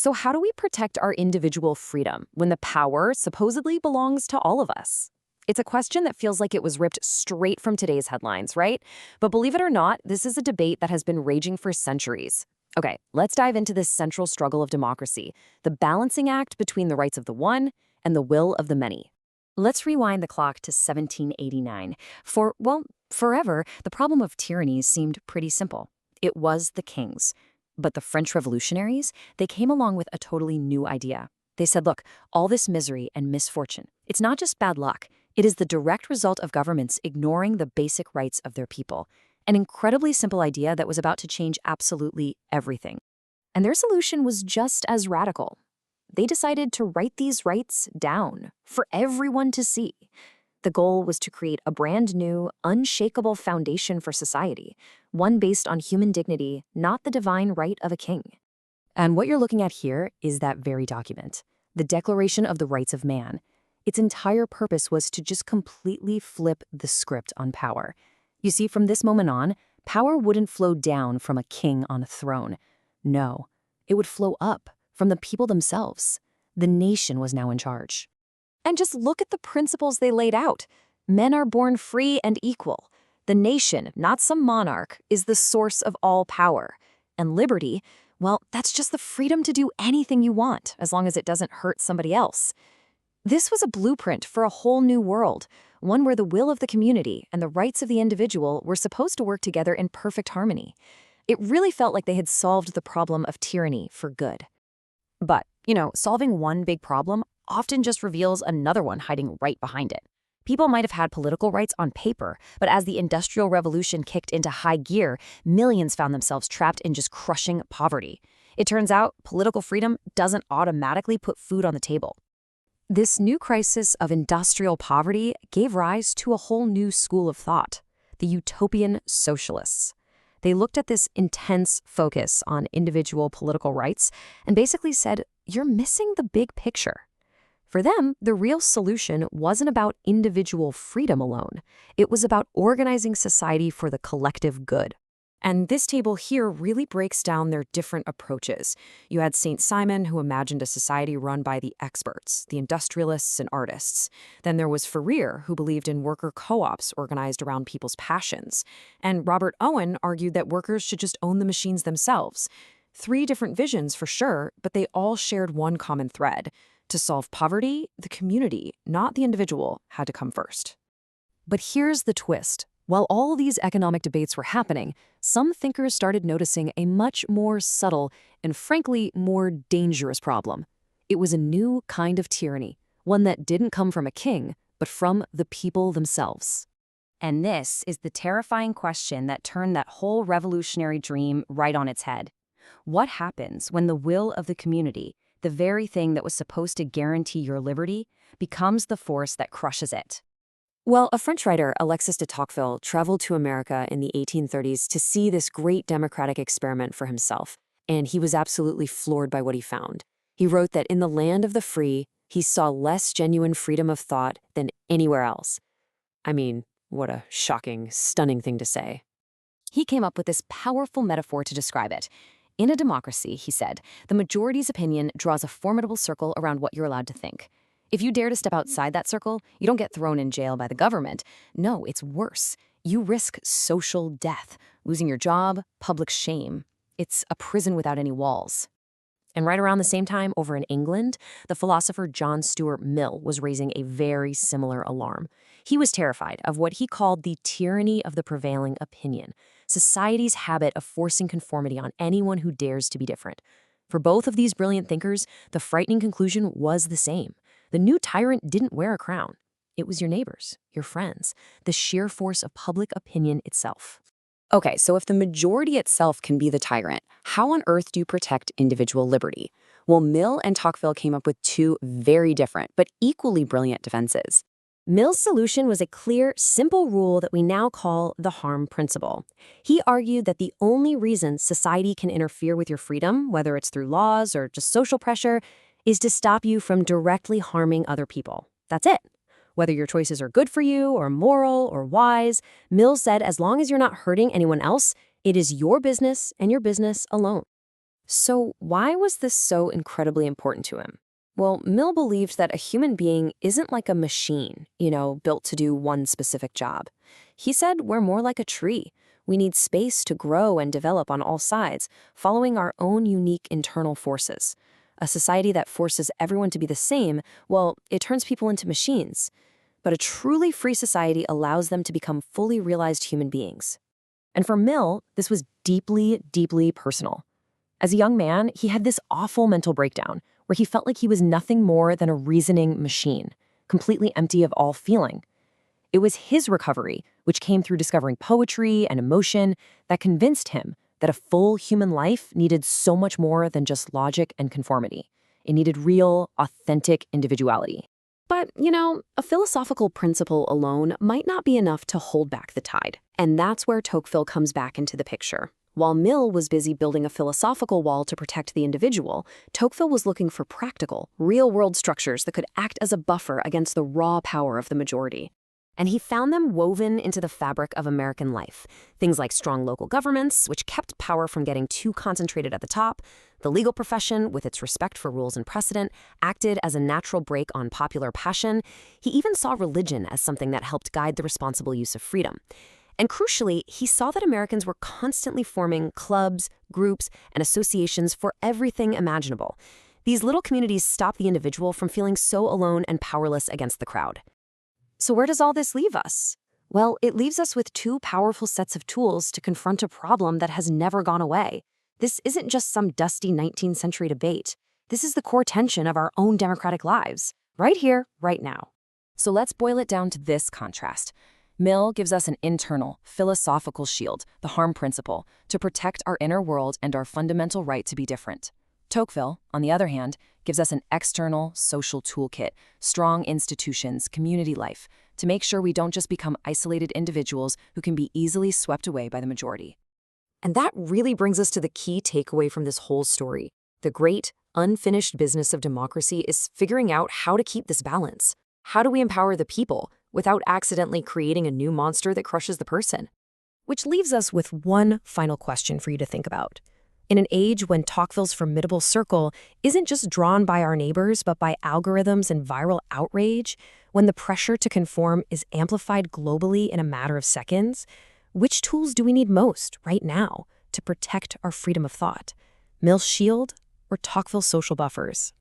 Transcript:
So how do we protect our individual freedom when the power supposedly belongs to all of us? It's a question that feels like it was ripped straight from today's headlines, right? But believe it or not, this is a debate that has been raging for centuries. Okay, let's dive into this central struggle of democracy, the balancing act between the rights of the one and the will of the many. Let's rewind the clock to 1789. Forever, the problem of tyrannies seemed pretty simple. It was the kings. But the French revolutionaries, they came along with a totally new idea. They said, look, all this misery and misfortune, it's not just bad luck. It is the direct result of governments ignoring the basic rights of their people. An incredibly simple idea that was about to change absolutely everything. And their solution was just as radical. They decided to write these rights down for everyone to see. The goal was to create a brand new, unshakable foundation for society, one based on human dignity, not the divine right of a king. And what you're looking at here is that very document, the Declaration of the Rights of Man. Its entire purpose was to just completely flip the script on power. You see, from this moment on, power wouldn't flow down from a king on a throne. No, it would flow up from the people themselves. The nation was now in charge. And just look at the principles they laid out. Men are born free and equal. The nation, not some monarch, is the source of all power. And liberty, well, that's just the freedom to do anything you want, as long as it doesn't hurt somebody else. This was a blueprint for a whole new world, one where the will of the community and the rights of the individual were supposed to work together in perfect harmony. It really felt like they had solved the problem of tyranny for good. But, solving one big problem often just reveals another one hiding right behind it. People might have had political rights on paper, but as the Industrial Revolution kicked into high gear, millions found themselves trapped in just crushing poverty. It turns out political freedom doesn't automatically put food on the table. This new crisis of industrial poverty gave rise to a whole new school of thought, the utopian socialists. They looked at this intense focus on individual political rights and basically said, you're missing the big picture. For them, the real solution wasn't about individual freedom alone. It was about organizing society for the collective good. And this table here really breaks down their different approaches. You had St. Simon, who imagined a society run by the experts, the industrialists and artists. Then there was Fourier, who believed in worker co-ops organized around people's passions. And Robert Owen argued that workers should just own the machines themselves. 3 different visions for sure, but they all shared one common thread. To solve poverty, the community, not the individual, had to come first. But here's the twist. While all these economic debates were happening, some thinkers started noticing a much more subtle and frankly more dangerous problem. It was a new kind of tyranny, one that didn't come from a king, but from the people themselves. And this is the terrifying question that turned that whole revolutionary dream right on its head. What happens when the will of the community, the very thing that was supposed to guarantee your liberty, becomes the force that crushes it? Well, a French writer, Alexis de Tocqueville, traveled to America in the 1830s to see this great democratic experiment for himself, and he was absolutely floored by what he found. He wrote that in the land of the free, he saw less genuine freedom of thought than anywhere else. I mean, what a shocking, stunning thing to say. He came up with this powerful metaphor to describe it. In a democracy, he said, the majority's opinion draws a formidable circle around what you're allowed to think. If you dare to step outside that circle, you don't get thrown in jail by the government. No, it's worse. You risk social death, losing your job, public shame. It's a prison without any walls. And right around the same time, over in England, the philosopher John Stuart Mill was raising a very similar alarm. He was terrified of what he called the tyranny of the prevailing opinion, society's habit of forcing conformity on anyone who dares to be different. For both of these brilliant thinkers, the frightening conclusion was the same. The new tyrant didn't wear a crown. It was your neighbors, your friends, the sheer force of public opinion itself. Okay, so if the majority itself can be the tyrant, how on earth do you protect individual liberty? Well, Mill and Tocqueville came up with 2 very different but equally brilliant defenses. Mill's solution was a clear, simple rule that we now call the harm principle. He argued that the only reason society can interfere with your freedom, whether it's through laws or just social pressure, is to stop you from directly harming other people. That's it. Whether your choices are good for you or moral or wise, Mill said as long as you're not hurting anyone else, it is your business and your business alone. So why was this so incredibly important to him? Well, Mill believed that a human being isn't like a machine, built to do one specific job. He said we're more like a tree. We need space to grow and develop on all sides, following our own unique internal forces. A society that forces everyone to be the same, well, it turns people into machines. But a truly free society allows them to become fully realized human beings. And for Mill, this was deeply, deeply personal. As a young man, he had this awful mental breakdown where he felt like he was nothing more than a reasoning machine, completely empty of all feeling. It was his recovery, which came through discovering poetry and emotion, that convinced him that a full human life needed so much more than just logic and conformity. It needed real, authentic individuality. But, a philosophical principle alone might not be enough to hold back the tide. And that's where Tocqueville comes back into the picture. While Mill was busy building a philosophical wall to protect the individual, Tocqueville was looking for practical, real-world structures that could act as a buffer against the raw power of the majority. And he found them woven into the fabric of American life. Things like strong local governments, which kept power from getting too concentrated at the top. The legal profession, with its respect for rules and precedent, acted as a natural brake on popular passion. He even saw religion as something that helped guide the responsible use of freedom. And crucially, he saw that Americans were constantly forming clubs, groups, and associations for everything imaginable. These little communities stopped the individual from feeling so alone and powerless against the crowd. So where does all this leave us? Well, it leaves us with two powerful sets of tools to confront a problem that has never gone away. This isn't just some dusty 19th century debate. This is the core tension of our own democratic lives, right here, right now. So let's boil it down to this contrast. Mill gives us an internal, philosophical shield, the harm principle, to protect our inner world and our fundamental right to be different. Tocqueville, on the other hand, gives us an external, social toolkit, strong institutions, community life, to make sure we don't just become isolated individuals who can be easily swept away by the majority. And that really brings us to the key takeaway from this whole story. The great, unfinished business of democracy is figuring out how to keep this balance. How do we empower the people without accidentally creating a new monster that crushes the person? Which leaves us with one final question for you to think about. In an age when Tocqueville's formidable circle isn't just drawn by our neighbors but by algorithms and viral outrage, when the pressure to conform is amplified globally in a matter of seconds, which tools do we need most right now to protect our freedom of thought? Mill's shield or Tocqueville's social buffers?